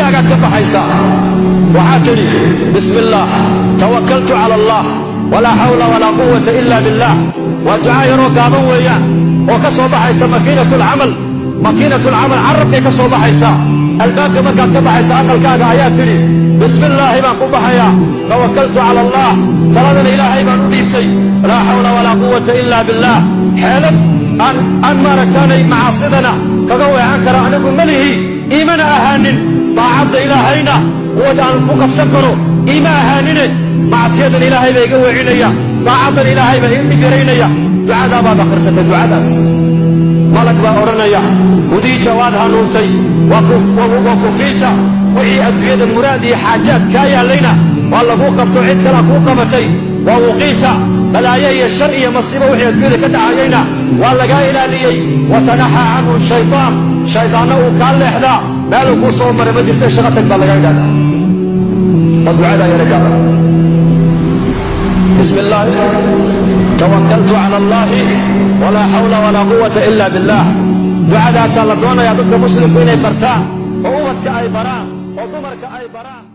gurigaaga ka baxaysa waxa tiri bismillah tawakkaltu ala allah wala hawla wala quwwata illa billah wa du'a yaro gaaban weeyaan oo ka soo baxaysa makiinatul amal arabka ka soo baxaysa albaabka markaad ka baxaysa aqalkaaga ayaa tiri bismillah baan ku baxaya tawakkaltu ala allah taladan ilaahay baan u dhiibtay la hawla wala quwwata illa billah xeelad an maaragtaanay macaasidana kaga weecan kara anigu malihi iimana ahaanin daacadda ilaahayna wadaan ku qabsan karo iima ahaanine macsiyadan ilaahay bay iga weecinaya daacaddan ilaahay baa ii dhigaraynaya ducadaa baad akhrisatay ducadaas malag baa odhanaya hudiija waad hanuuntay wa kufiita wixii adduunyada muraad iyo xaajaad kaa yaallayna waa laguu qabto cid kalaa kuu qabatay waa wuqiita balaayo iyo shar iyo masiibo wixii adduunyada ka dhacayayna waa lagaa ilaaliyey watanaxaa canhu shaydaanna uu kaa leexdaa meeluu kuu soo maray ma jirta shaqa tag baa laga idhahdaa waa ducadaa yara gaada بسم الله توكلت على الله ولا حول ولا قوة إلا بالله دعاء سالدونا يا ضد مسلم بين برتان وأمتك أي بران ودمرك أي بران